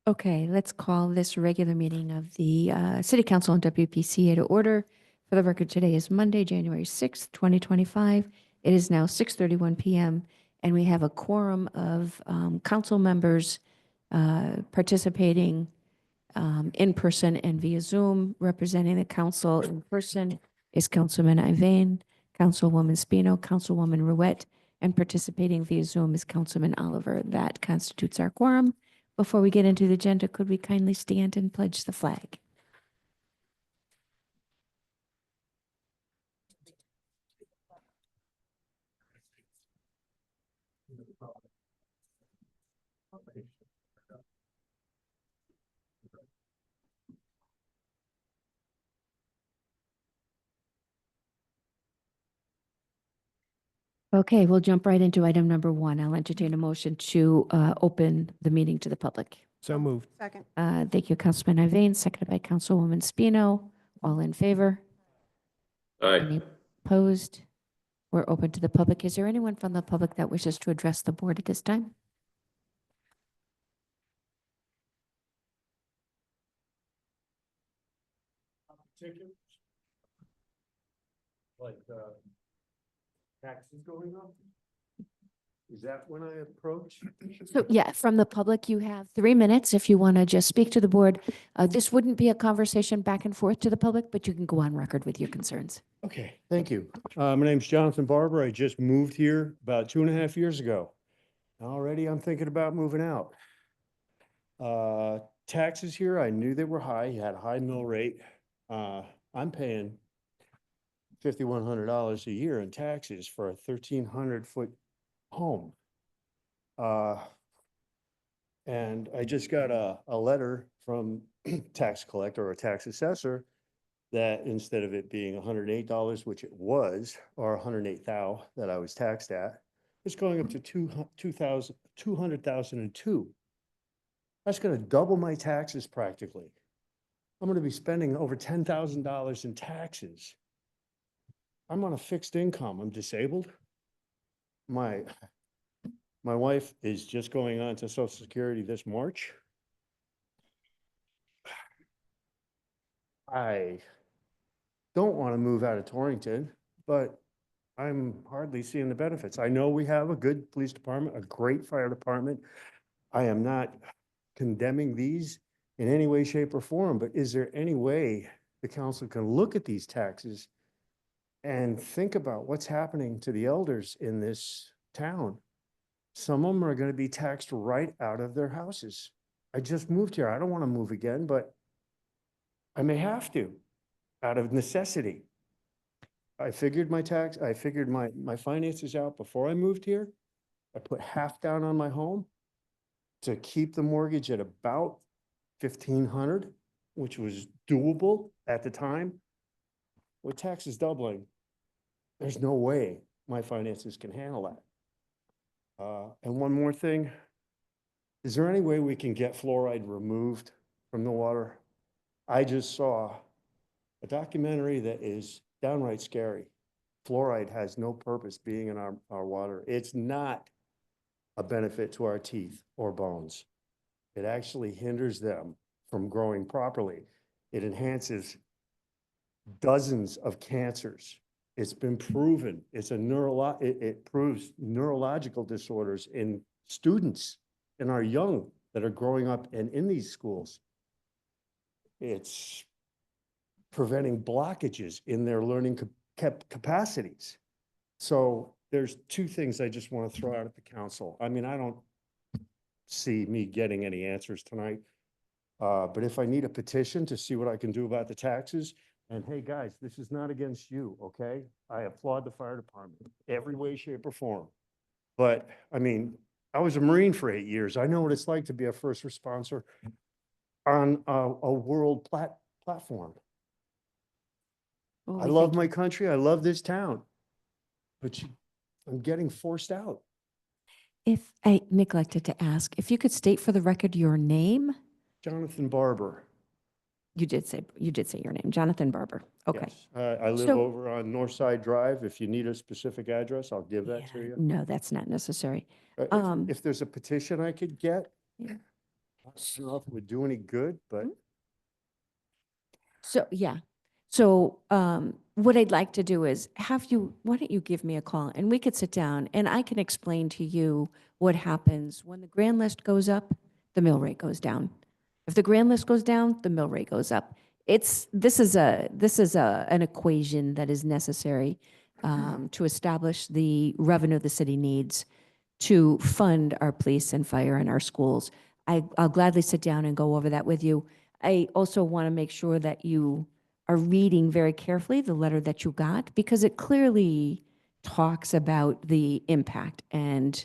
Okay, let's call this regular meeting of the City Council and WPCA to order. For the record, today is Monday, January 6th, 2025. It is now 6:31 p.m., and we have a quorum of council members participating in person and via Zoom. Representing the council in person is Councilman Iveyne, Councilwoman Spino, Councilwoman Ruette, and participating via Zoom is Councilman Oliver. That constitutes our quorum. Before we get into the agenda, could we kindly stand and pledge the flag? Okay, we'll jump right into item number one. I'll entertain a motion to open the meeting to the public. So moved. Second. Thank you, Councilman Iveyne, seconded by Councilwoman Spino. All in favor? Aye. Any opposed? We're open to the public. Is there anyone from the public that wishes to address the board at this time? Like taxes going up? Is that when I approach? So yeah, from the public, you have 3 minutes if you want to just speak to the board. This wouldn't be a conversation back and forth to the public, but you can go on record with your concerns. Okay, thank you. My name's Jonathan Barber. I just moved here about 2.5 years ago. Already I'm thinking about moving out. Taxes here, I knew they were high. You had a high mill rate. I'm paying $5,100 a year in taxes for a 1,300-foot home. And I just got a letter from tax collector or tax assessor that instead of it being $108, which it was, or 108,000 that I was taxed at, it's going up to 200,002. That's going to double my taxes practically. I'm going to be spending over $10,000 in taxes. I'm on a fixed income. I'm disabled. My wife is just going on to Social Security this March. I don't want to move out of Torrington, but I'm hardly seeing the benefits. I know we have a good police department, a great fire department. I am not condemning these in any way, shape, or form, but is there any way the council can look at these taxes and think about what's happening to the elders in this town? Some of them are going to be taxed right out of their houses. I just moved here. I don't want to move again, but I may have to out of necessity. I figured my finances out before I moved here. I put half down on my home to keep the mortgage at about $1,500, which was doable at the time. With taxes doubling, there's no way my finances can handle that. And one more thing, is there any way we can get fluoride removed from the water? I just saw a documentary that is downright scary. Fluoride has no purpose being in our water. It's not a benefit to our teeth or bones. It actually hinders them from growing properly. It enhances dozens of cancers. It's been proven. It proves neurological disorders in students and our young that are growing up and in these schools. It's preventing blockages in their learning capacities. So there's two things I just want to throw out at the council. I mean, I don't see me getting any answers tonight. But if I need a petition to see what I can do about the taxes, and hey, guys, this is not against you, okay? I applaud the fire department, every way, shape, or form. But, I mean, I was a Marine for 8 years. I know what it's like to be a first responder on a world platform. Oh, I love my country. I love this town. But I'm getting forced out. If I neglected to ask, if you could state for the record your name. Jonathan Barber. You did say your name, Jonathan Barber. Okay. Yes. I live So- over on Northside Drive. If you need a specific address, I'll give that to Yeah, you. no, that's not necessary. If there's a petition I could get, Yeah. I don't know if it would do any good, but Mhm. So, yeah. So what I'd like to do is why don't you give me a call and we could sit down and I can explain to you what happens when the grand list goes up, the mill rate goes down. If the grand list goes down, the mill rate goes up. This is an equation that is necessary to establish the revenue the city needs to fund our police and fire and our schools. I'll gladly sit down and go over that with you. I also want to make sure that you are reading very carefully the letter that you got because it clearly talks about the impact. And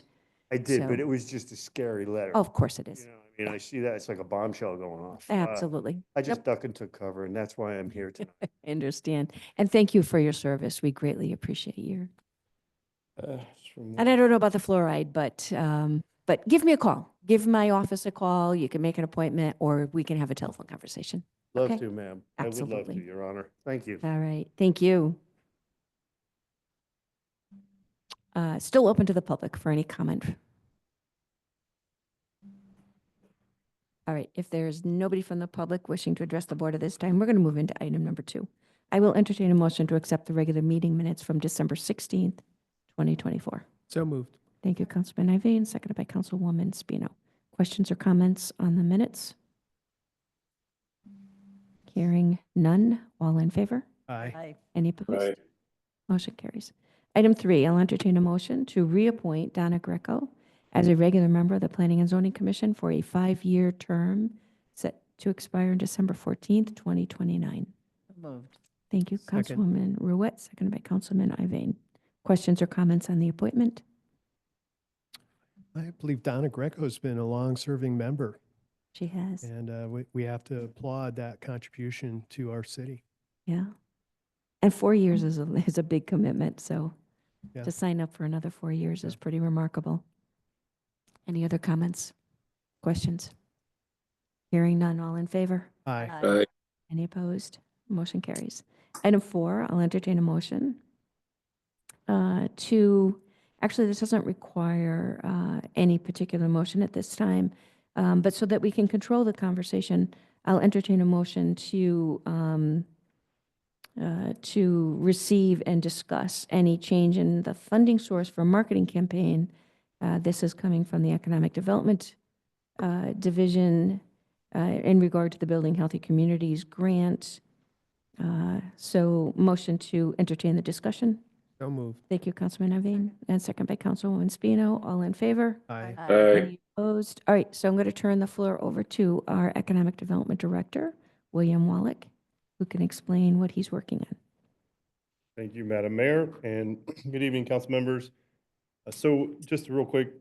I did, but so, it was just a scary letter. of course it You is. know, I mean, I see that, it's like a bombshell going off. Absolutely. I just Yep, ducked and took cover, and that's why I'm here tonight. I understand. And thank you for your service. We greatly appreciate your. It's from And I don't know about the fluoride, but give me a call. Give my office a call. You can make an appointment or we can have a telephone conversation. Love Okay? to, ma'am. I would love to, Absolutely. Your Honor. Thank you. All right. Thank you. Still open to the public for any comment. All right. If there's nobody from the public wishing to address the board at this time, we're going to move into item number 2. I will entertain a motion to accept the regular meeting minutes from December 16th, 2024. So moved. Thank you, Councilman Iveyne, seconded by Councilwoman Spino. Questions or comments on the minutes? Hearing none. All in favor? Aye. Any opposed? Motion carries. Item 3, I'll entertain a motion to reappoint Donna Greco as a regular member of the Planning and Zoning Commission for a 5-year term set to expire on December 14th, 2029. Moved. Thank you, Second. Councilwoman Ruette, seconded by Councilman Iveyne. Questions or comments on the appointment? I believe Donna Greco's been a long-serving member, She has. and we have to applaud that contribution to our city. Yeah. And 4 years is a big commitment, so Yeah. to sign up for another 4 years is Yeah. pretty remarkable. Any other comments, questions? Hearing none, all in favor? Aye. Any opposed? Motion carries. Item 4, I'll entertain a motion actually, this doesn't require any particular motion at this time, but so that we can control the conversation, I'll entertain a motion to receive and discuss any change in the funding source for marketing campaign. This is coming from the Economic Development Division in regard to the Building Healthy Communities grant. So motion to entertain the discussion. So moved. Thank you, Councilman Iveyne, and second by Councilwoman Spino. All in favor? Aye. Any opposed? All right, so I'm going to turn the floor over to our Economic Development Director, William Wallach, who can explain what he's working on. Thank you, Madam Mayor, and good evening, council members. So just a real quick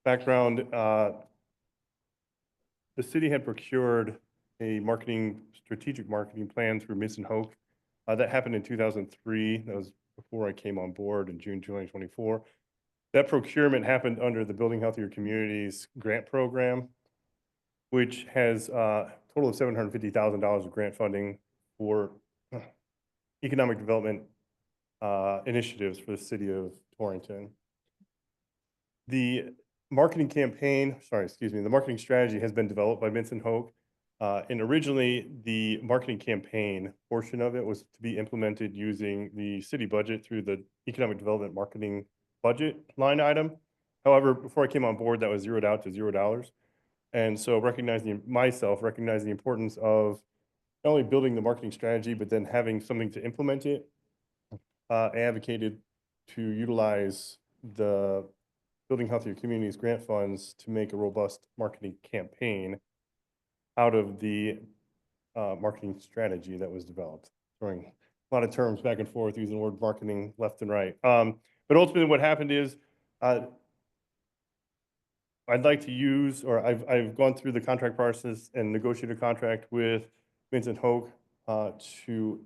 background, the city had procured a strategic marketing plan through Miss and Hoke. That happened in 2003. That was before I came on board in June 2024. That procurement happened under the Building Healthier Communities grant program, which has a total of $750,000 of grant funding for economic development initiatives for the city of Torrington. The marketing strategy has been developed by Vincent Hoke. And originally, the marketing campaign portion of it was to be implemented using the city budget through the economic development marketing budget line item. However, before I came on board, that was zeroed out to $0. And so recognizing the importance of not only building the marketing strategy, but then having something to implement it, I advocated to utilize the Building Healthier Communities grant funds to make a robust marketing campaign out of the marketing strategy that was developed. Throwing a lot of terms back and forth, using the word marketing left and right. But ultimately what happened is I'd like to use, or I've gone through the contract process and negotiated a contract with Vincent Hoke to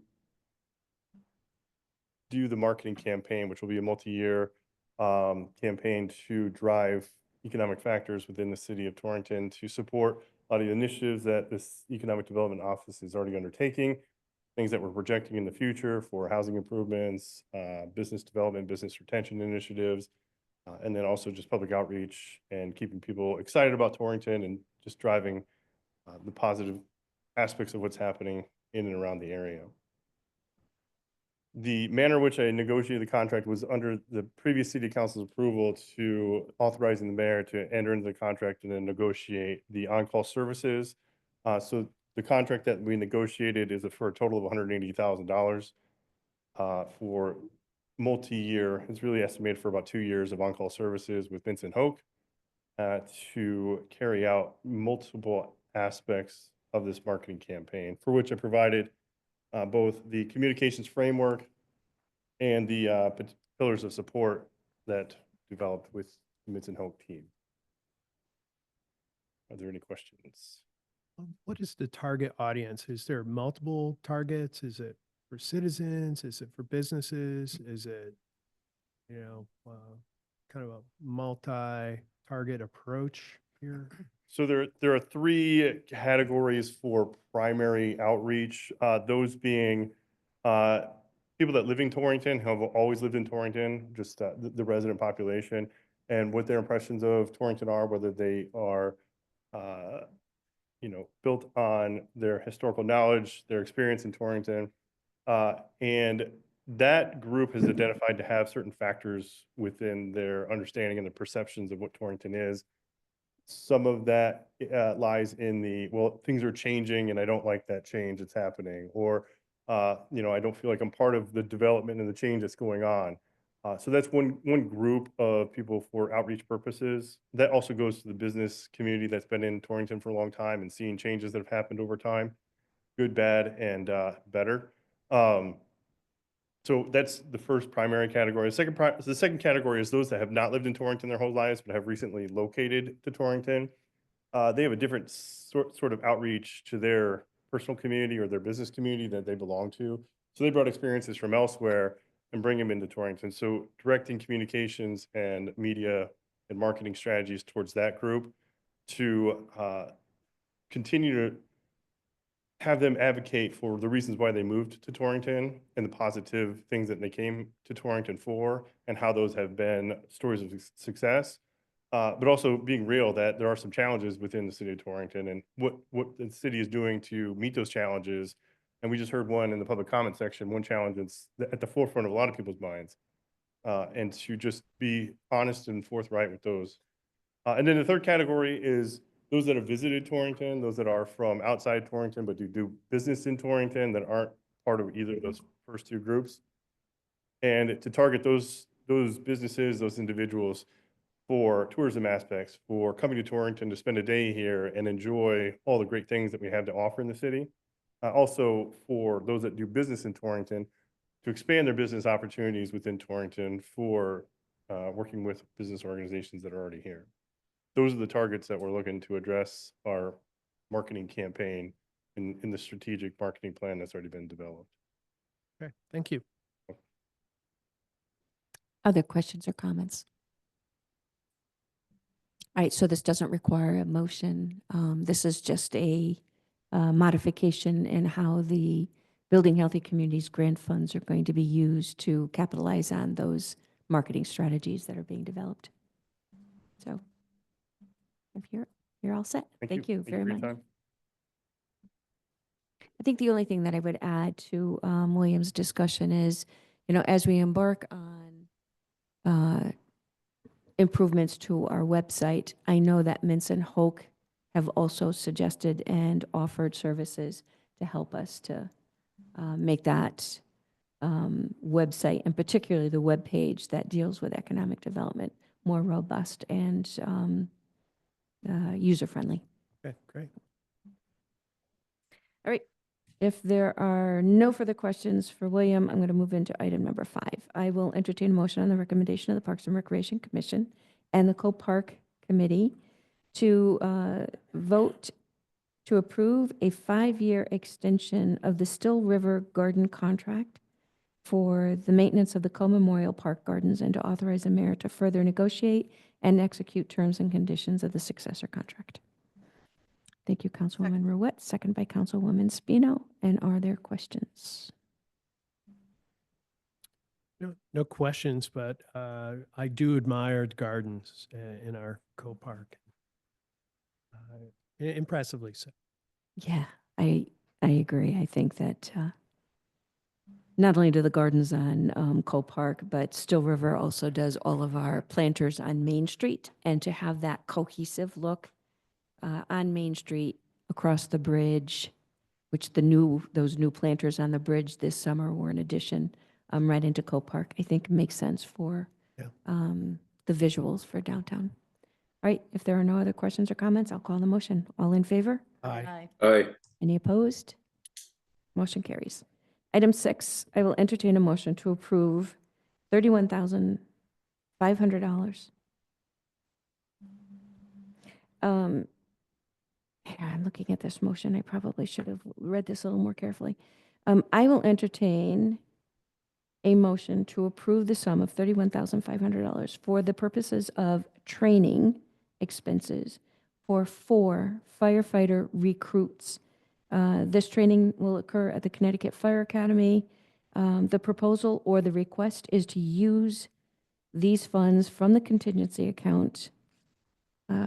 do the marketing campaign, which will be a multi-year campaign to drive economic factors within the city of Torrington to support a lot of the initiatives that this Economic Development Office is already undertaking, things that we're projecting in the future for housing improvements, business development, business retention initiatives, And then also just public outreach and keeping people excited about Torrington and just driving the positive aspects of what's happening in and around the area. The manner in which I negotiated the contract was under the previous city council's approval to authorizing the mayor to enter into the contract and then negotiate the on-call services. So the contract that we negotiated is for a total of $180,000 for multi-year. It's really estimated for about 2 years of on-call services with Vincent Hoke to carry out multiple aspects of this marketing campaign, for which I provided both the communications framework and the pillars of support that developed with the Vincent Hoke team. Are there any questions? What is the target audience? Is there multiple targets? Is it for citizens? Is it for businesses? Is it, kind of a multi-target approach here? So there are 3 categories for primary outreach, those being people that live in Torrington, have always lived in Torrington, just the resident population, and what their impressions of Torrington are, whether they are built on their historical knowledge, their experience in Torrington. And that group has identified to have certain factors within their understanding and the perceptions of what Torrington is. Some of that lies in the, well, things are changing and I don't like that change that's happening. Or, I don't feel like I'm part of the development and the change that's going on. So that's one group of people for outreach purposes. That also goes to the business community that's been in Torrington for a long time and seeing changes that have happened over time, good, bad, and better. So that's the first primary category. The second category is those that have not lived in Torrington their whole lives, but have recently located to Torrington. They have a different sort of outreach to their personal community or their business community that they belong to. So they brought experiences from elsewhere and bring them into Torrington. So directing communications and media and marketing strategies towards that group to continue to have them advocate for the reasons why they moved to Torrington and the positive things that they came to Torrington for and how those have been stories of success. But also being real that there are some challenges within the city of Torrington and what the city is doing to meet those challenges. And we just heard one in the public comment section, one challenge that's at the forefront of a lot of people's minds. And to just be honest and forthright with those. And then the third category is those that have visited Torrington, those that are from outside Torrington but do business in Torrington that aren't part of either of those first 2 groups. And to target those businesses, those individuals for tourism aspects, for coming to Torrington to spend a day here and enjoy all the great things that we have to offer in the city. Also for those that do business in Torrington to expand their business opportunities within Torrington for working with business organizations that are already here. Those are the targets that we're looking to address our marketing campaign in the strategic marketing plan that's already been developed. Okay, thank you. Other questions or comments? All right, so this doesn't require a motion. This is just a modification in how the Building Healthy Communities grant funds are going to be used to capitalize on those marketing strategies that are being developed. So if you're all set. Thank you very for your much. time. I think the only thing that I would add to William's discussion is, as we embark on improvements to our website, I know that Vincent Hoke have also suggested and offered services to help us to make that website, and particularly the web page that deals with economic development, more robust and user-friendly. Okay, great. All right. If there are no further questions for William, I'm going to move into item number 5. I will entertain a motion on the recommendation of the Parks and Recreation Commission and the Co-Park Committee to vote to approve a 5-year extension of the Still River Garden contract for the maintenance of the Co-Memorial Park Gardens and to authorize the mayor to further negotiate and execute terms and conditions of the successor contract. Thank you, Councilwoman Ruette, second by Councilwoman Spino. And are there questions? No questions, but I do admire the gardens in our co-park. Impressively so. Yeah, I agree. I think that not only do the gardens on Cole Park, but Still River also does all of our planters on Main Street. And to have that cohesive look on Main Street across the bridge, which those new planters on the bridge this summer were an addition right into Cole Park, I think makes sense for Yeah. the visuals for downtown. All right, if there are no other questions or comments, I'll call the motion. All in favor? Aye. Aye. Any opposed? Motion carries. Item 6, I will entertain a motion to approve $31,500. I'm looking at this motion. I probably should have read this a little more carefully. I will entertain a motion to approve the sum of $31,500 for the purposes of training expenses for 4 firefighter recruits. This training will occur at the Connecticut Fire Academy. The proposal or the request is to use these funds from the contingency account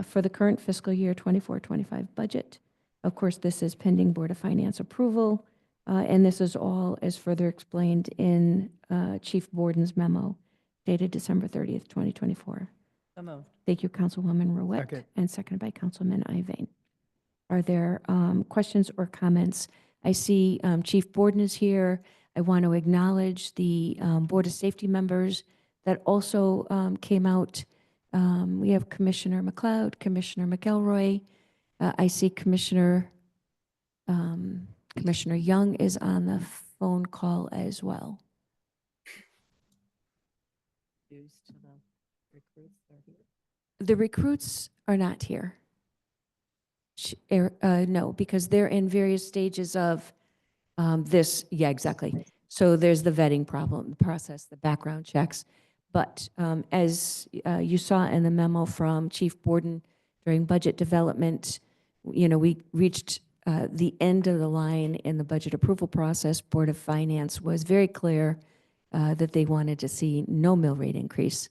for the current fiscal year 24-25 budget. Of course, this is pending Board of Finance approval, and this is all as further explained in Chief Borden's memo dated December 30th, 2024. So moved. Thank you, Councilwoman Ruette, Second. and seconded by Councilman Iveyne. Are there questions or comments? I see Chief Borden is here. I want to acknowledge the Board of Safety members that also came out. We have Commissioner McLeod, Commissioner McElroy. I see Commissioner Young is on the phone call as well. Dues to the recruits that are here. The recruits are not here. No, because they're in various stages of this. Yeah, exactly. So there's the vetting process, the background checks. But as you saw in the memo from Chief Borden during budget development, we reached the end of the line in the budget approval process. Board of Finance was very clear that they wanted to see no mill rate increase.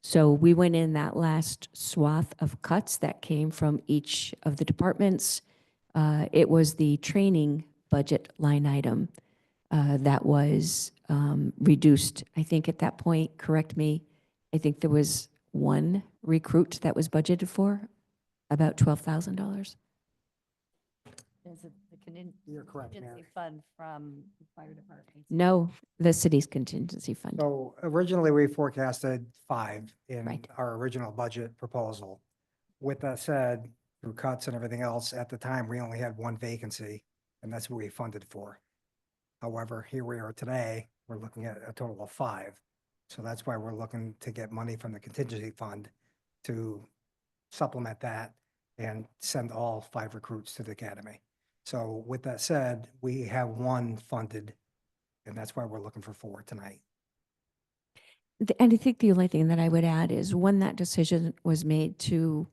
So we went in that last swath of cuts that came from each of the departments. It was the training budget line item that was reduced. I think at that point, correct me, I think there was one recruit that was budgeted for, about $12,000. Is it the You're correct, Mayor. contingency fund from the fire department? No, the city's contingency fund. So originally, we forecasted 5 in Right. our original budget proposal. With that said, through cuts and everything else, at the time, we only had 1 vacancy, and that's what we funded for. However, here we are today, we're looking at a total of 5. So that's why we're looking to get money from the contingency fund to supplement that and send all 5 recruits to the academy. So with that said, we have 1 funded, and that's why we're looking for 4 tonight. And I think the only thing that I would add is when that decision was made to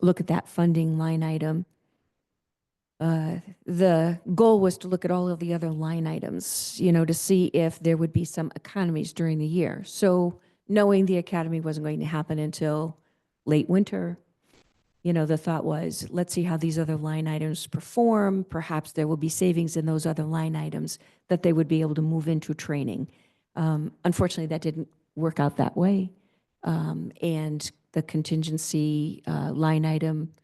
look at that funding line item, the goal was to look at all of the other line items, to see if there would be some economies during the year. So knowing the academy wasn't going to happen until late winter, the thought was, let's see how these other line items perform. Perhaps there will be savings in those other line items that they would be able to move into training. Unfortunately, that didn't work out that way. And the contingency line item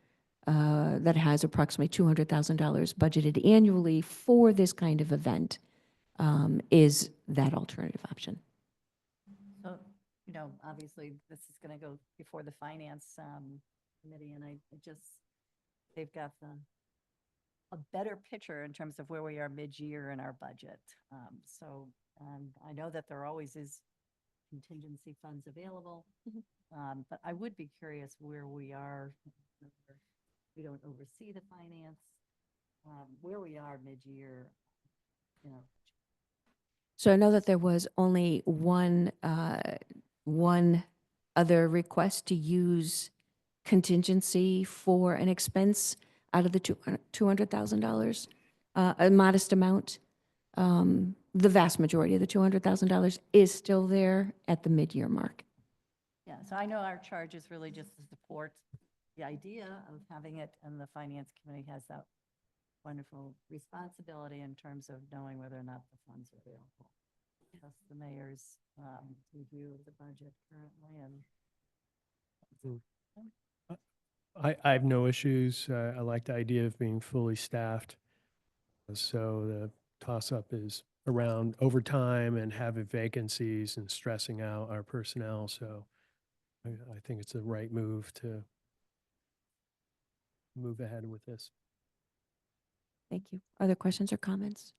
that has approximately $200,000 budgeted annually for this kind of event is that alternative option. So, obviously, this is going to go before the finance committee, and they've got a better picture in terms of where we are mid-year in our budget. So I know that there always is contingency funds available, but I would be curious where we are. We don't oversee the finance, where we are mid-year, So I know that there was only one other request to use contingency for an expense out of the $200,000, a modest amount. the vast majority of the $200,000 is still there at the mid-year mark. Yeah, so I know our charge is really just to support the idea of having it, and the finance committee has that wonderful responsibility in terms of knowing whether or not the funds are available. Plus the mayor's review of the budget currently, and I have no issues. I like the idea of being fully staffed. So the toss-up is around overtime and having vacancies and stressing out our personnel. So I think it's the right move to move ahead with this. Thank you. Other questions or comments?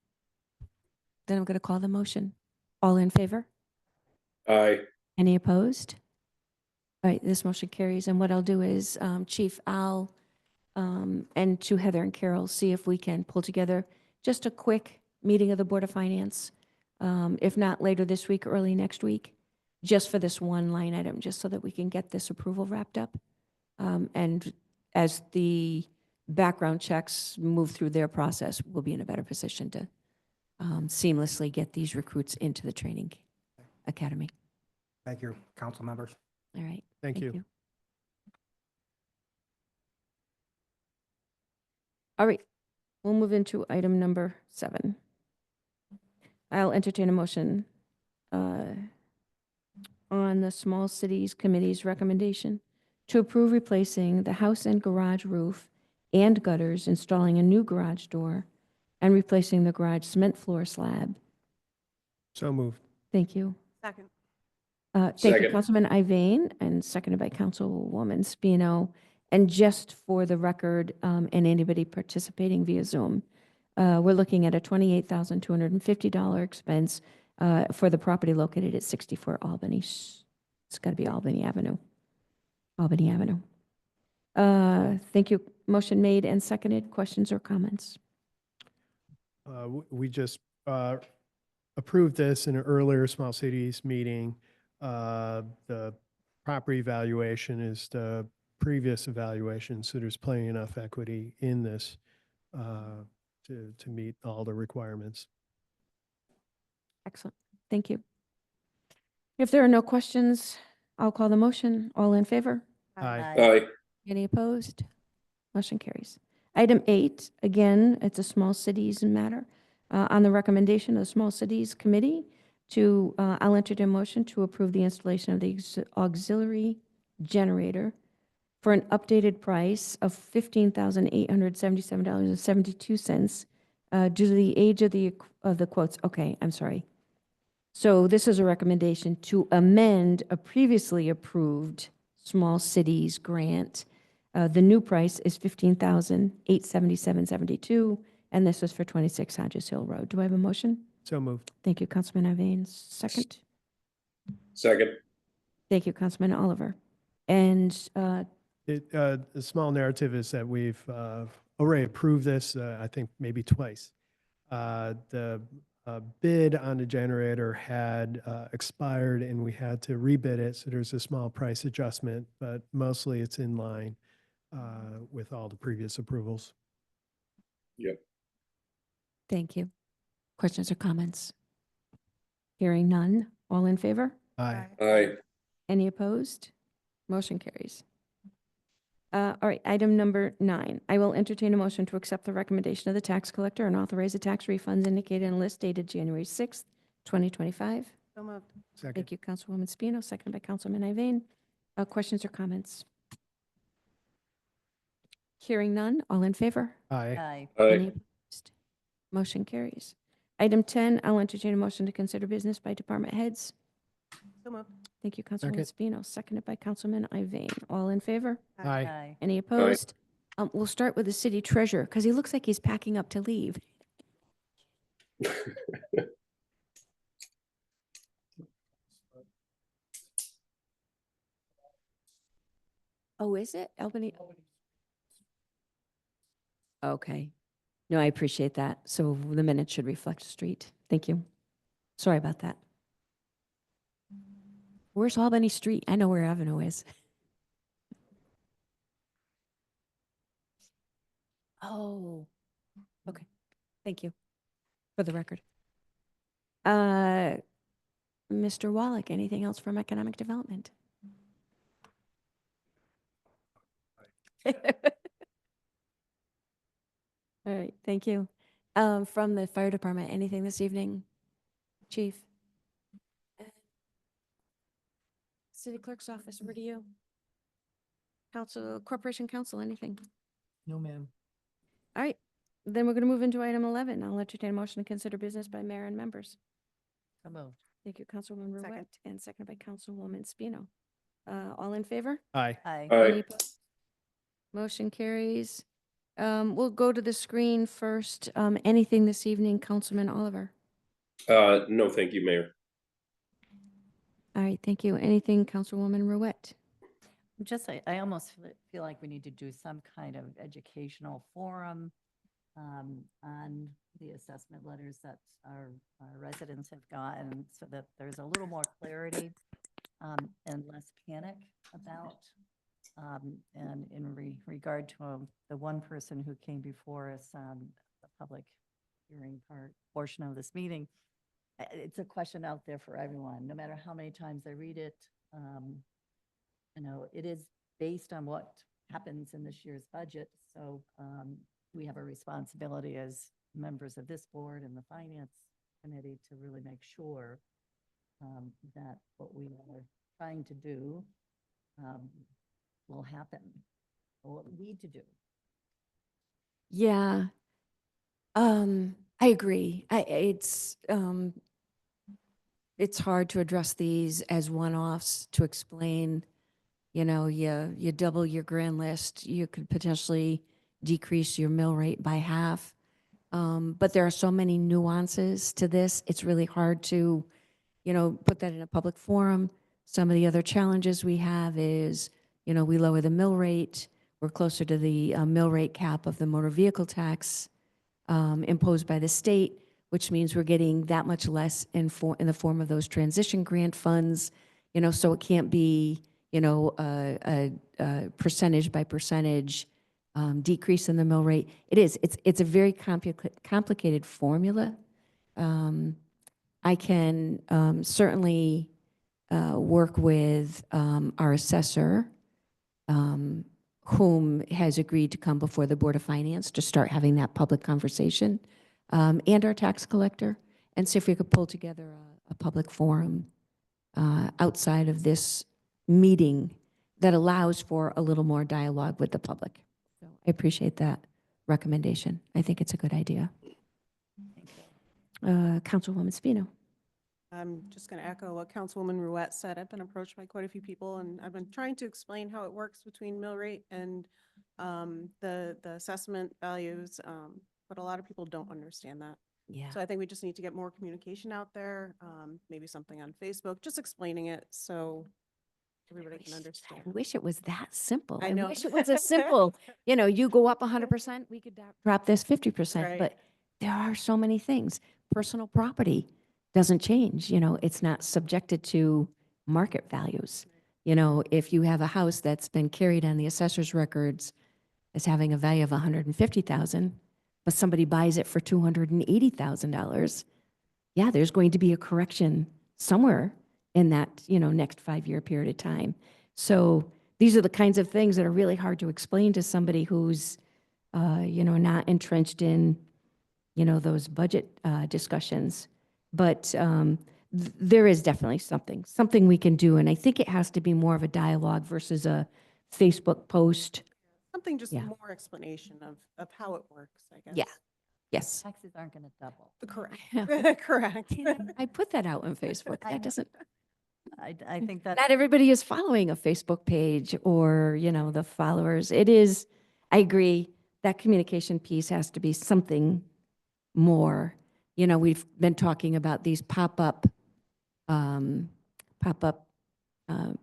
Then I'm going to call the motion. All in favor? Aye. Any opposed? All right, this motion carries. And what I'll do is, Chief, and to Heather and Carol, see if we can pull together just a quick meeting of the Board of Finance, if not later this week, early next week, just for this one line item, just so that we can get this approval wrapped up. And as the background checks move through their process, we'll be in a better position to seamlessly get these recruits into the training academy. Thank you, council members. All right. Thank you. All right, we'll move into item number 7. I'll entertain a motion on the Small Cities Committee's recommendation to approve replacing the house and garage roof and gutters, installing a new garage door, and replacing the garage cement floor slab. So moved. Thank you. second. Thank you, Second. Councilman Iveyne, and seconded by Councilwoman Spino. And just for the record, and anybody participating via Zoom, we're looking at a $28,250 expense for the property located at 64 Albany. It's got to be Albany Avenue. Albany Avenue. Thank you. Motion made and seconded. Questions or comments? We just approved this in an earlier small cities meeting. The property valuation is the previous evaluation, so there's plenty enough equity in this to meet all the requirements. Excellent. Thank you. If there are no questions, I'll call the motion. All in favor? Aye. Aye. Any opposed? Motion carries. Item 8, again, it's a small cities matter. On the recommendation of the Small Cities Committee I'll entertain a motion to approve the installation of the auxiliary generator for an updated price of $15,877.72 due to the age of the quotes. Okay, I'm sorry. So this is a recommendation to amend a previously approved small cities grant. The new price is $15,877.72, and this is for 26 Hodges Hill Road. Do I have a motion? So moved. Thank you, Councilman Iveyne. Second. Second. Thank you, Councilman Oliver. And The small narrative is that we've already approved this, I think maybe twice. The bid on the generator had expired and we had to rebid it, so there's a small price adjustment, but mostly it's in line with all the previous approvals. thank you. Questions or comments? Hearing none. All in favor? Aye. Aye. Any opposed? Motion carries. All right, item number 9. I will entertain a motion to accept the recommendation of the tax collector and authorize the tax refunds indicated in a list dated January 6th, 2025. So moved. Second. Thank you, Councilwoman Spino, seconded by Councilman Iveyne. Questions or comments? Hearing none. All in favor? Aye. Aye. Any Aye. opposed? Motion carries. Item 10, I'll entertain a motion to consider business by department heads. So moved. Thank you, Councilwoman Spino, seconded by Councilman Iveyne. All in favor? Aye. Any opposed? We'll start with the city treasurer, because he looks like he's packing up to leave. Oh, is it? Albany? Okay. No, I appreciate that. So the minutes should reflect the street. Thank you. Sorry about that. Where's Albany Street? I know where Avenue is. Oh, okay. Thank you for the record. Mr. Wallach, anything else from economic development? All right, thank you. From the fire department, anything this evening, chief? City clerk's office, over to you. Corporation council, anything? No, ma'am. All right, then we're going to move into item 11. I'll entertain a motion to consider business by mayor and members. So moved. Thank you, Councilwoman Second. Ruette, and seconded by Councilwoman Spino. All in favor? Aye. Aye. Aye. Any opposed? Motion carries. We'll go to the screen first. Anything this evening, Councilman Oliver? No, thank you, Mayor. All right, thank you. Anything, Councilwoman Ruette? Just, I almost feel like we need to do some kind of educational forum on the assessment letters that our residents have gotten, so that there's a little more clarity and less panic about. And in regard to the one person who came before us on the public hearing portion of this meeting, it's a question out there for everyone, no matter how many times I read it. You know, it is based on what happens in this year's budget. So we have a responsibility as members of this board and the finance committee to really make sure that what we are trying to do will happen, or what we need to do. Yeah. I agree. It's hard to address these as one-offs to explain, you know, you double your grand list, you could potentially decrease your mill rate by half. But there are so many nuances to this. It's really hard to, you know, put that in a public forum. Some of the other challenges we have is, you know, we lower the mill rate. We're closer to the mill rate cap of the motor vehicle tax imposed by the state, which means we're getting that much less in the form of those transition grant funds, you know, so it can't be, you know, a percentage by percentage decrease in the mill rate. It's a very complicated formula. I can certainly work with our assessor, whom has agreed to come before the Board of Finance to start having that public conversation, and our tax collector, and see if we could pull together a public forum outside of this meeting that allows for a little more dialogue with the public. So I appreciate that recommendation. I think it's a good idea. Thank you. Councilwoman Spino. I'm just going to echo what Councilwoman Ruette said. I've been approached by quite a few people, and I've been trying to explain how it works between mill rate and the assessment values, but a lot of people don't understand that. Yeah. So I think we just need to get more communication out there, maybe something on Facebook, just explaining it so everybody can understand. I wish it was that simple. I I know. wish it was as simple, you know, you go up 100%, we could drop this 50%, Right. but there are so many things. Personal property doesn't change, you know, it's not subjected to market values. You know, if you have a house that's been carried on the assessor's records as having a value of 150,000, but somebody buys it for $280,000, yeah, there's going to be a correction somewhere in that, you know, next 5-year period of time. So these are the kinds of things that are really hard to explain to somebody who's, you know, not entrenched in, you know, those budget discussions. But there is definitely something we can do. And I think it has to be more of a dialogue versus a Facebook post. Something just Yeah. more explanation of how it works, I guess. Yeah. Yes. Taxes aren't going to double. Correct. Correct. I put that out on Facebook. I That know. doesn't, I think that. not everybody is following a Facebook page or, you know, the followers. It is, I agree, that communication piece has to be something more. You know, we've been talking about these pop-up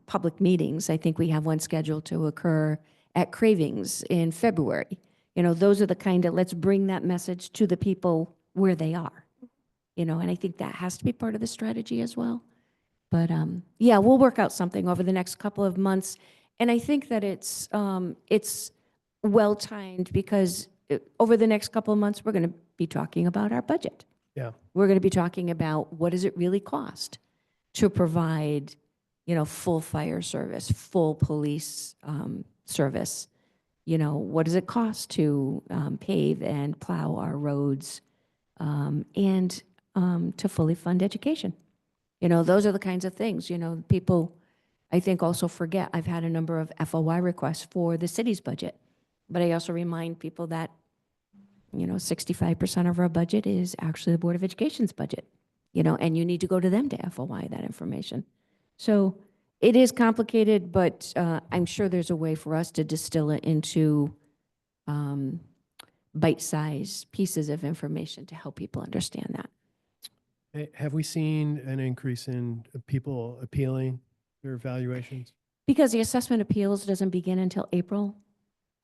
public meetings. I think we have one scheduled to occur at Cravings in February. You know, those are the kind of, let's bring that message to the people where they are. You know, and I think that has to be part of the strategy as well. But yeah, we'll work out something over the next couple of months. And I think that it's well-timed because over the next couple of months, we're going to be talking about our budget. Yeah. We're going to be talking about what does it really cost to provide, full fire service, full police service. What does it cost to pave and plow our roads and to fully fund education? Those are the kinds of things, people, I think, also forget. I've had a number of FOI requests for the city's budget, but I also remind people that 65% of our budget is actually the Board of Education's budget, and you need to go to them to FOI that information. So it is complicated, but I'm sure there's a way for us to distill it into bite-sized pieces of information to help people understand that. Have we seen an increase in people appealing their evaluations? Because the assessment appeals doesn't begin until April,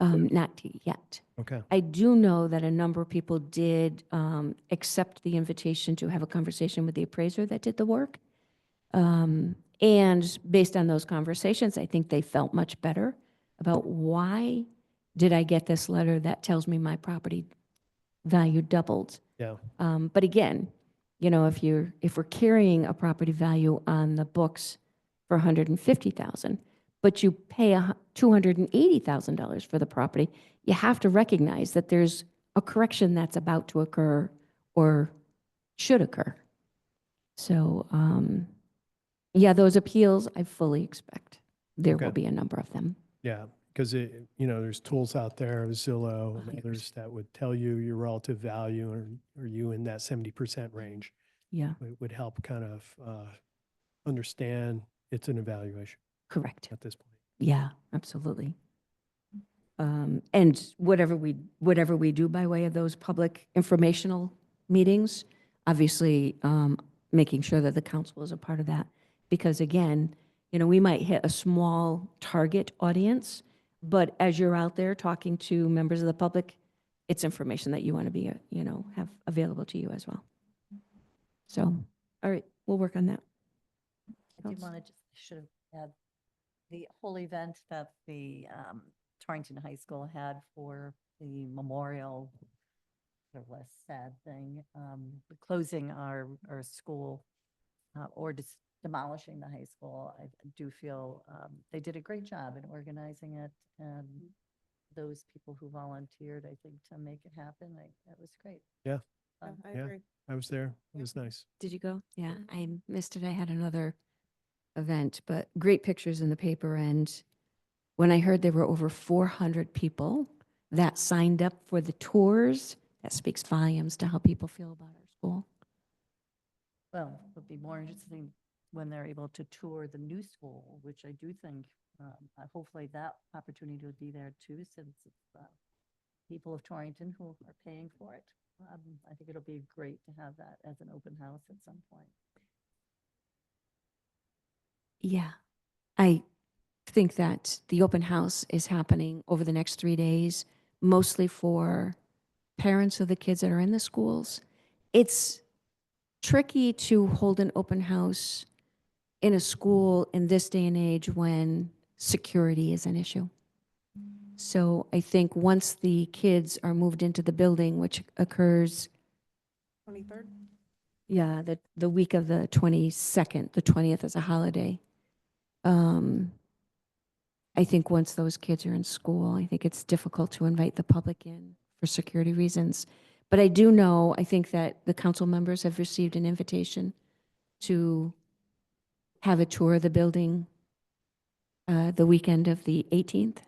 not yet. Okay. I do know that a number of people did accept the invitation to have a conversation with the appraiser that did the work. And based on those conversations, I think they felt much better about why did I get this letter that tells me my property value doubled. Yeah. But again, if we're carrying a property value on the books for $150,000, but you pay $280,000 for the property, you have to recognize that there's a correction that's about to occur or should occur. So, yeah, those appeals, I fully expect there will Okay. be a number of them. Yeah. Because there's tools out there, Zillow and 100%. others that would tell you your relative value, or you in that 70% range. Yeah, It would help kind of understand it's an evaluation correct. at this point. Yeah, absolutely. And whatever we do by way of those public informational meetings, obviously making sure that the council is a part of that. Because again, we might hit a small target audience, but as you're out there talking to members of the public, it's information that you want to be, have available to you as well. So, all right, we'll work on that. I did else? want to should have had the whole event that the Torrington High School had for the memorial, sort of less sad thing, closing our school or just demolishing the high school. I do feel they did a great job in organizing it, and those people who volunteered, I think, to make it happen, that was great. Yeah. Yeah, I Yeah. agree. I was there. It was nice. Did you go? Yeah, I missed it. I had another event, but great pictures in the paper. And when I heard there were over 400 people that signed up for the tours, that speaks volumes to how people feel about our school. Well, it'll be more interesting when they're able to tour the new school, which I do think, hopefully that opportunity will be there too, since it's people of Torrington who are paying for it. I think it'll be great to have that as an open house at some point. Yeah, I think that the open house is happening over the next 3 days, mostly for parents of the kids that are in the schools. It's tricky to hold an open house in a school in this day and age when security is an issue. So I think once the kids are moved into the building, which occurs, 23rd? yeah, the week of the 22nd, the 20th is a holiday. I think once those kids are in school, I think it's difficult to invite the public in for security reasons. But I do know, I think that the council members have received an invitation to have a tour of the building the weekend of the 18th.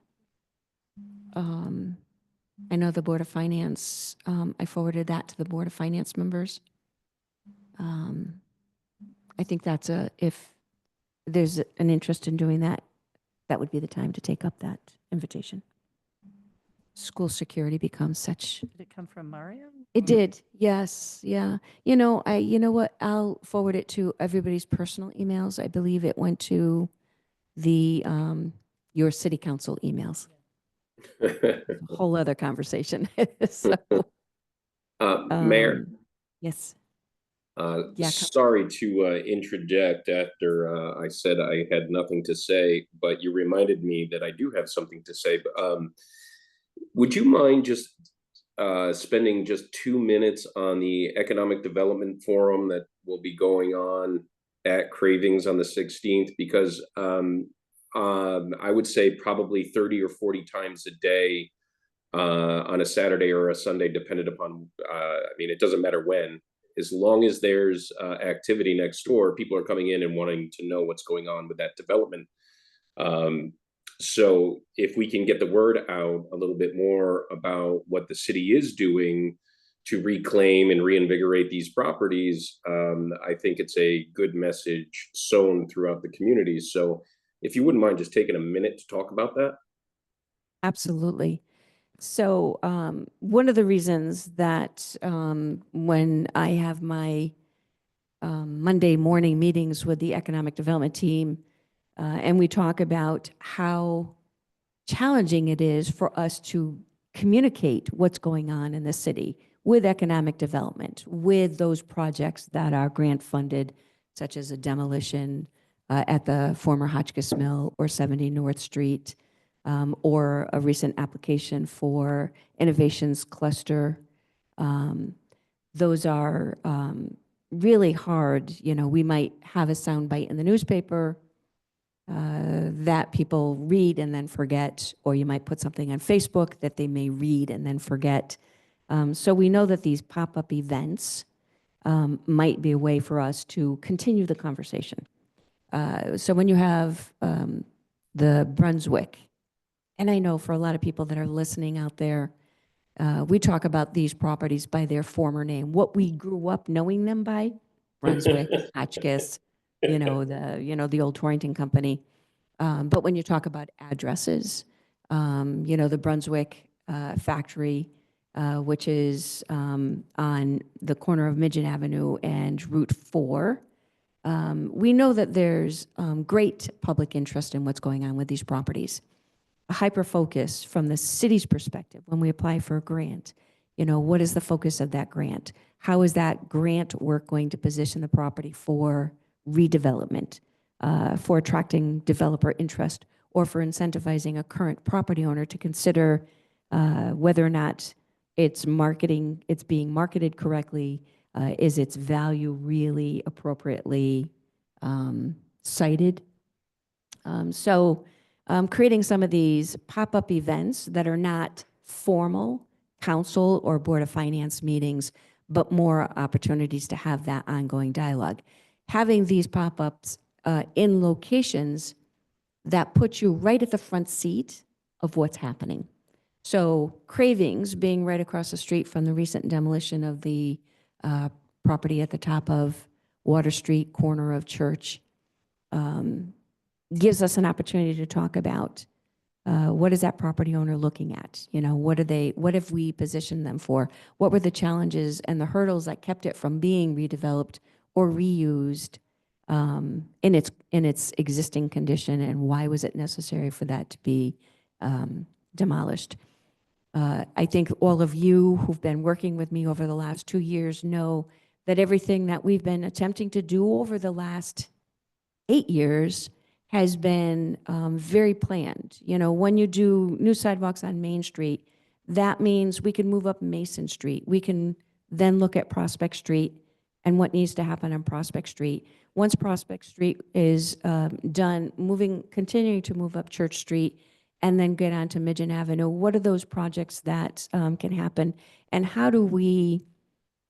I know the Board of Finance, I forwarded that to the Board of Finance members. I think that's if there's an interest in doing that, that would be the time to take up that invitation. School security becomes such. Did it come from Mario? It did, yes, yeah. You know what? I'll forward it to everybody's personal emails. I believe it went to the your city council emails. A whole other conversation. So, Mayor, yes. Yeah, sorry to interject after I said I had nothing to say, but you reminded me that I do have something to say. Would you mind just spending just 2 minutes on the Economic Development Forum that will be going on at Cravings on the 16th, because I would say probably 30 or 40 times a day on a Saturday or a Sunday, depending upon, I mean, it doesn't matter when, as long as there's activity next door, people are coming in and wanting to know what's going on with that development. So if we can get the word out a little bit more about what the city is doing to reclaim and reinvigorate these properties, I think it's a good message sown throughout the community. So if you wouldn't mind just taking a minute to talk about that. Absolutely. So one of the reasons that when I have my Monday morning meetings with the economic development team, and we talk about how challenging it is for us to communicate what's going on in the city with economic development, with those projects that are grant funded, such as a demolition at the former Hotchkiss Mill or 70 North Street, or a recent application for innovations cluster. Those are really hard. You know, we might have a soundbite in the newspaper that people read and then forget, or you might put something on Facebook that they may read and then forget. So we know that these pop-up events might be a way for us to continue the conversation. So when you have the Brunswick, and I know for a lot of people that are listening out there, we talk about these properties by their former name, what we grew up knowing them by, Brunswick, Hotchkiss, the old Torrington Company. But when you talk about addresses, the Brunswick factory, which is on the corner of Midget Avenue and Route 4, we know that there's great public interest in what's going on with these properties. A hyper focus from the city's perspective when we apply for a grant. What is the focus of that grant? How is that grant work going to position the property for redevelopment, for attracting developer interest, or for incentivizing a current property owner to consider whether or not it's being marketed correctly, is its value really appropriately cited? Creating some of these pop-up events that are not formal council or Board of Finance meetings, but more opportunities to have that ongoing dialogue. Having these pop-ups in locations that put you right at the front seat of what's happening. So Cravings being right across the street from the recent demolition of the property at the top of Water Street, corner of Church, gives us an opportunity to talk about what is that property owner looking at? What have we positioned them for? What were the challenges and the hurdles that kept it from being redeveloped or reused in its existing condition, and why was it necessary for that to be demolished? I think all of you who've been working with me over the last 2 years know that everything that we've been attempting to do over the last 8 years has been very planned. When you do new sidewalks on Main Street, that means we can move up Mason Street. We can then look at Prospect Street and what needs to happen on Prospect Street. Once Prospect Street is done, continuing to move up Church Street and then get onto Midget Avenue, what are those projects that can happen? And how do we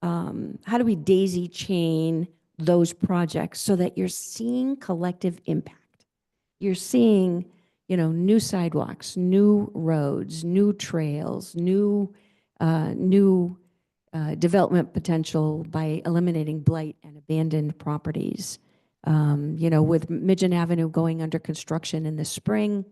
daisy chain those projects so that you're seeing collective impact? You're seeing, new sidewalks, new roads, new trails, new development potential by eliminating blight and abandoned properties. With Midget Avenue going under construction in the spring,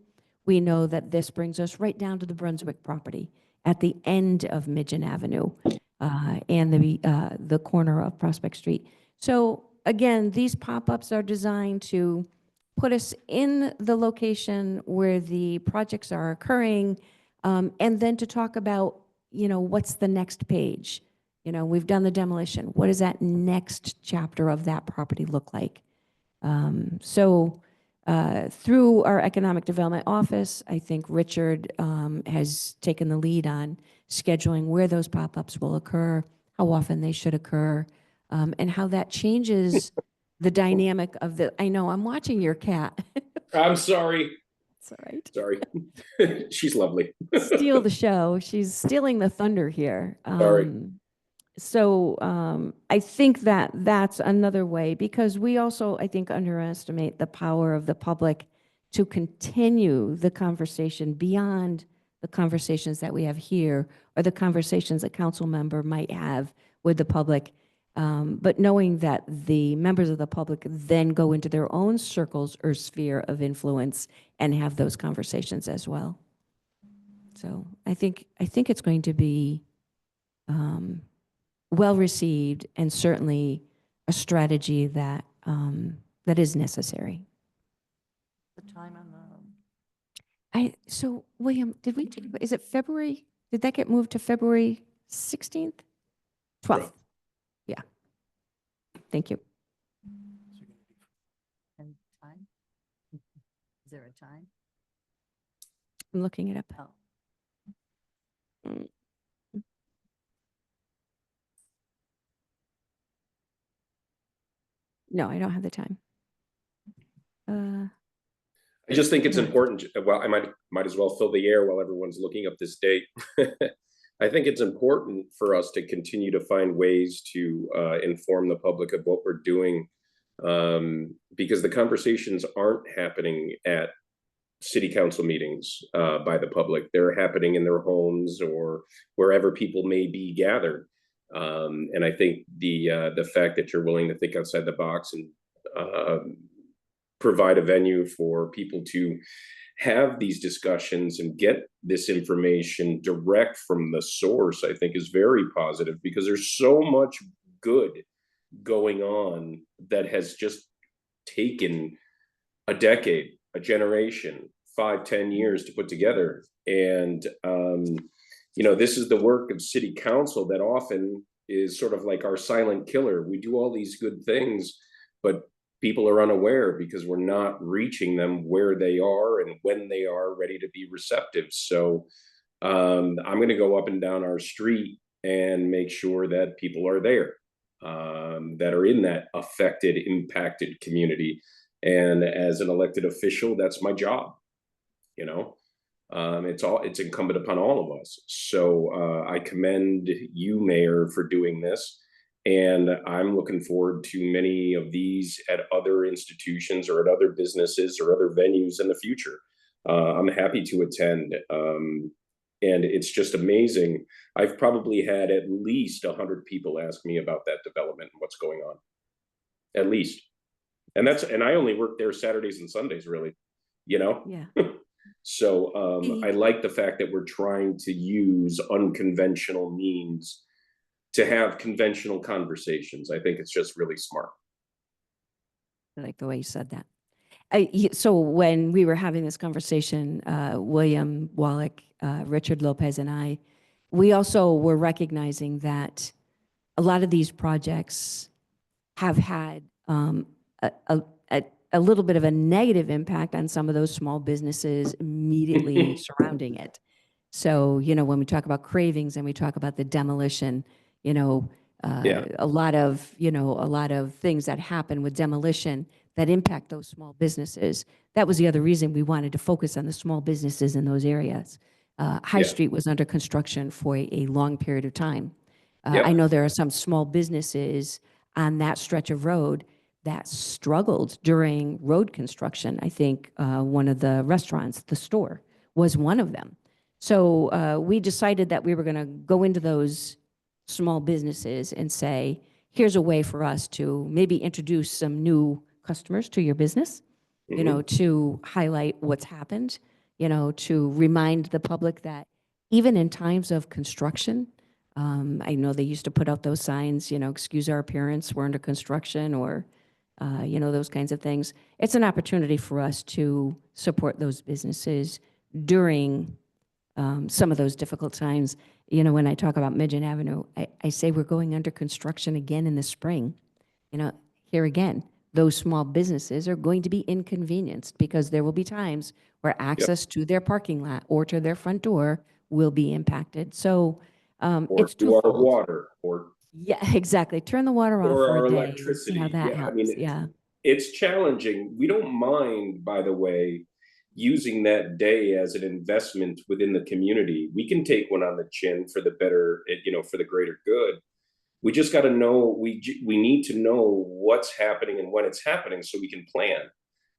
we know that this brings us right down to the Brunswick property at the end of Midget Avenue and the corner of Prospect Street. So again, these pop-ups are designed to put us in the location where the projects are occurring, and then to talk about, what's the next page? We've done the demolition. What does that next chapter of that property look like? So Through our Economic Development Office, I think Richard has taken the lead on scheduling where those pop-ups will occur, how often they should occur, and how that changes the dynamic of the, I know, I'm watching your cat. I'm sorry. It's all right. Sorry. She's lovely. Steal the show. She's stealing the thunder here. Sorry. I think that that's another way, because we also, I think, underestimate the power of the public to continue the conversation beyond the conversations that we have here or the conversations a council member might have with the public. But knowing that the members of the public then go into their own circles or sphere of influence and have those conversations as well. So I think it's going to be well received, and certainly a strategy that that is necessary. The time on the, So William, did we is it February? Did that get moved to February 16th? 12th? Yeah. Thank you. and time? Is there a time? I'm looking it up. Oh, Mm. No, I don't have the time. I just think it's Yeah. important. Well, I might as well fill the air while everyone's looking up this date. I think it's important for us to continue to find ways to inform the public of what we're doing, because the conversations aren't happening at city council meetings by the public. They're happening in their homes or wherever people may be gathered. And I think the fact that you're willing to think outside the box and provide a venue for people to have these discussions and get this information direct from the source, I think is very positive, because there's so much good going on that has just taken a decade, a generation, 5-10 years to put together. And this is the work of city council that often is sort of like our silent killer. We do all these good things, but people are unaware because we're not reaching them where they are and when they are ready to be receptive. So I'm going to go up and down our street and make sure that people are there, that are in that affected, impacted community. And as an elected official, that's my job. It's incumbent upon all of us. So I commend you, Mayor, for doing this. And I'm looking forward to many of these at other institutions or at other businesses or other venues in the future. I'm happy to attend. And it's just amazing. I've probably had at least 100 people ask me about that development and what's going on. At least. And I only work there Saturdays and Sundays, really, Yeah. So I like the fact that we're trying to use unconventional means to have conventional conversations. I think it's just really smart. I like the way you said that. So when we were having this conversation, William Wallach, Richard Lopez, and I, we also were recognizing that a lot of these projects have had a little bit of a negative impact on some of those small businesses immediately surrounding it. So, when we talk about cravings and we talk about the demolition, a lot of things that happen with demolition that impact those small businesses. That was the other reason we wanted to focus on the small businesses in those areas. High Street was under construction for a long period of time. I know there are some small businesses on that stretch of road that struggled during road construction. I think one of the restaurants, the store, was one of them. So we decided that we were going to go into those small businesses and say, here's a way for us to maybe introduce some new customers to your business, to highlight what's happened, to remind the public that even in times of construction, I know they used to put out those signs, excuse our appearance, we're under construction, or, those kinds of things. It's an opportunity for us to support those businesses during some of those difficult times. When I talk about Midgeon Avenue, I say we're going under construction again in the spring. Here again, those small businesses are going to be inconvenienced because there will be times where access to their parking lot or to their front door will be impacted. So Or it's to our twofold. water, or Yeah, exactly. Turn the water off or for our a day and see electricity. how that Yeah, I mean, helps. Yeah. it's challenging. We don't mind, by the way, using that day as an investment within the community. We can take one on the chin for the better, for the greater good. We just got to know, we need to know what's happening and when it's happening so we can plan.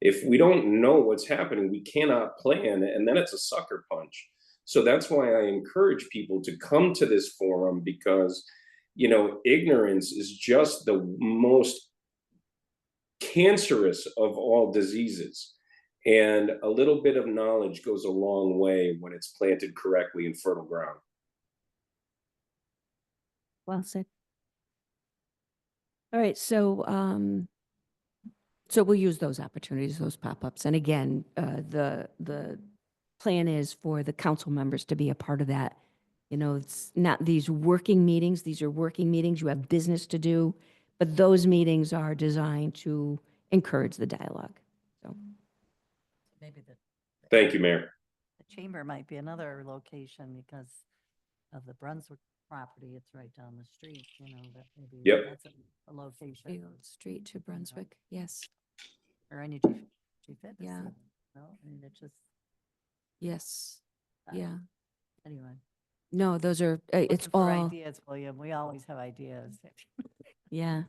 If we don't know what's happening, we cannot plan, and then it's a sucker punch. So that's why I encourage people to come to this forum, because ignorance is just the most cancerous of all diseases. And a little bit of knowledge goes a long way when it's planted correctly in fertile ground. Well said. All right, so so we'll use those opportunities, those pop-ups. And again, the plan is for the council members to be a part of that. It's not these working meetings. These are working meetings. You have business to do, but those meetings are designed to encourage the dialogue. So, Maybe Thank you, Mayor. the chamber might be another location because of the Brunswick property. It's right down the street, that maybe Yep. that's a location. Field Street to Brunswick, yes, Or any G Fitness. Yeah. No, I mean, it's just, yes, uh, yeah. anyway. No, those are, it's Looking for all, ideas, William. We always have ideas. yeah.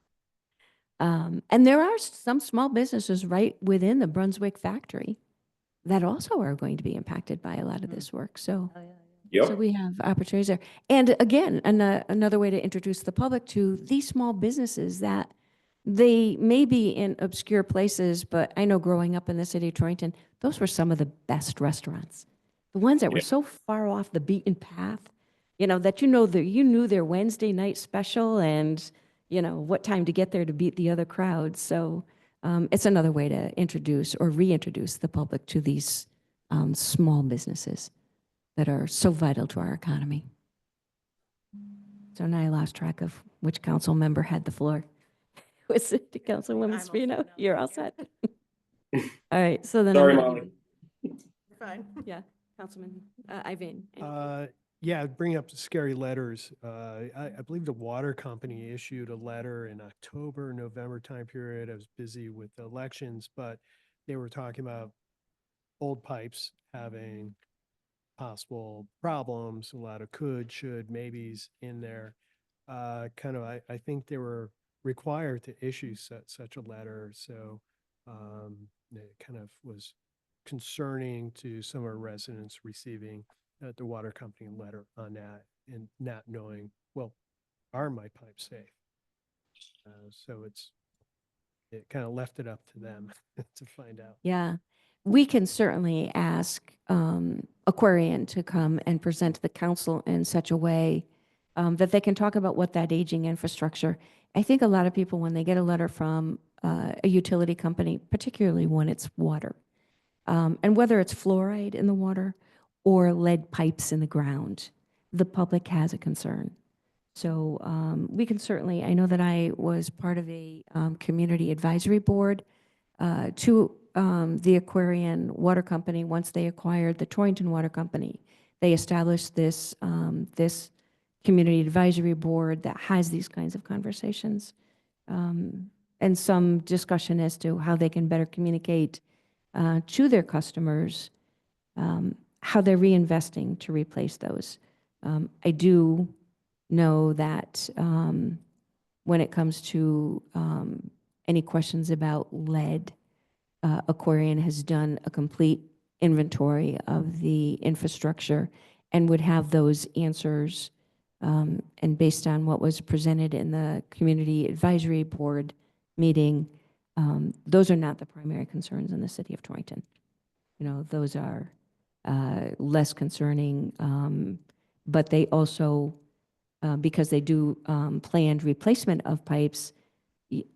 And there are some small businesses right within the Brunswick factory that also are going to be impacted by a lot of this work. So, Oh, yeah, Yep. so we have opportunities there. And again, another way to introduce the public to these small businesses that they may be in obscure places, but I know growing up in the city of Torrington, those were some of the best restaurants. The ones that were Yeah. so far off the beaten path, that you knew their Wednesday night special and, what time to get there to beat the other crowds. So it's another way to introduce or reintroduce the public to these small businesses that are so vital to our economy. So now I lost track of which council member had the floor. Was it Councilwoman I'm all set Spino? now, You're all thank set? All right, so then I'm Sorry, gonna Molly. give- Fine. Yeah, Councilman Iveyne. Yeah, bringing up the scary letters. I believe the water company issued a letter in October, November time period. I was busy with the elections, but they were talking about old pipes having possible problems, a lot of could, should, maybes in there. I think they were required to issue such a letter. So it kind of was concerning to some of our residents receiving the water company letter on that and not knowing, well, are my pipes safe? So it kind of left it up to them to find out. Yeah, we can certainly ask Aquarian to come and present to the council in such a way that they can talk about what that aging infrastructure. I think a lot of people, when they get a letter from a utility company, particularly when it's water, and whether it's fluoride in the water or lead pipes in the ground, the public has a concern. So we can certainly, I know that I was part of a community advisory board to the Aquarian Water Company. Once they acquired the Torrington Water Company, they established this, this community advisory board that has these kinds of conversations and some discussion as to how they can better communicate to their customers how they're reinvesting to replace those. I do know that when it comes to any questions about lead, Aquarian has done a complete inventory of the infrastructure and would have those answers. And based on what was presented in the Community Advisory Board meeting, those are not the primary concerns in the city of Torrington. Those are less concerning, but they also, because they do planned replacement of pipes,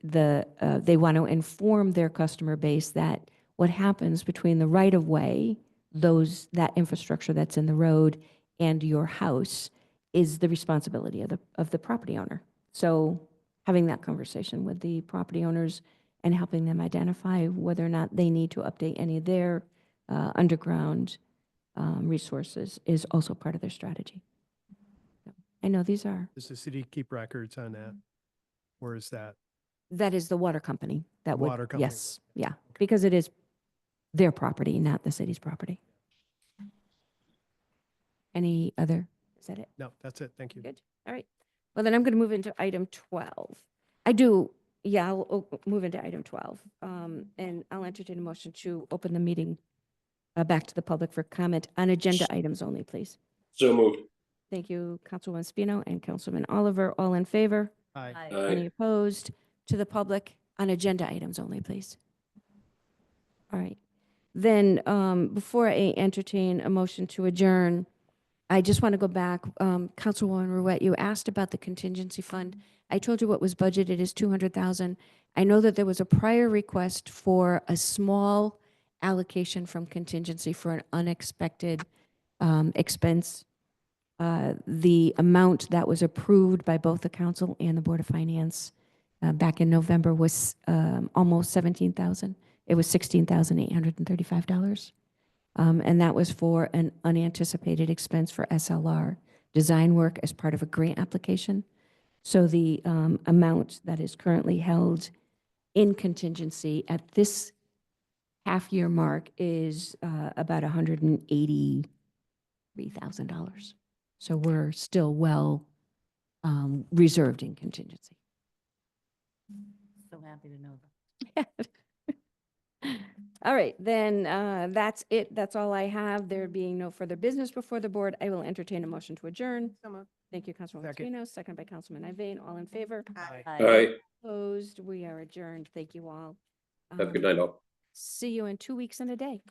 they want to inform their customer base that what happens between the right-of-way, that infrastructure that's in the road, and your house is the responsibility of the property owner. So having that conversation with the property owners and helping them identify whether or not they need to update any of their underground resources is also part of their strategy. So, I know these are, Does the city keep records on that? Or is that? that is the water company that would, Water company would. yes, yeah, because it is their property, not the city's property. Any other, is that it? No, that's it. Thank you. Good, all right. Well, then I'm going to move into item 12. I do, yeah, I'll move into item 12. And I'll entertain a motion to open the meeting back to the public for comment on agenda items only, please. So moved. Thank you, Councilwoman Spino and Councilman Oliver. All in favor? Aye. Any Aye. opposed? To the public on agenda items only, please. All right. Then, before I entertain a motion to adjourn, I just want to go back. Councilwoman Ruette, you asked about the contingency fund. I told you what was budgeted is 200,000. I know that there was a prior request for a small allocation from contingency for an unexpected expense. The amount that was approved by both the council and the Board of Finance back in November was almost 17,000. It was $16,835. And that was for an unanticipated expense for SLR design work as part of a grant application. So the amount that is currently held in contingency at this half-year mark is about $183,000. So we're still well reserved in contingency. So happy to know that. All right, then that's it. That's all I have. There being no further business before the board, I will entertain a motion to adjourn. So moved. Thank you, Councilwoman Second. Spino, second by Councilman Iveyne. All in favor? Aye. Aye. Opposed? We are adjourned. Thank you all. Have a good night, all. See you in 2 weeks and a day.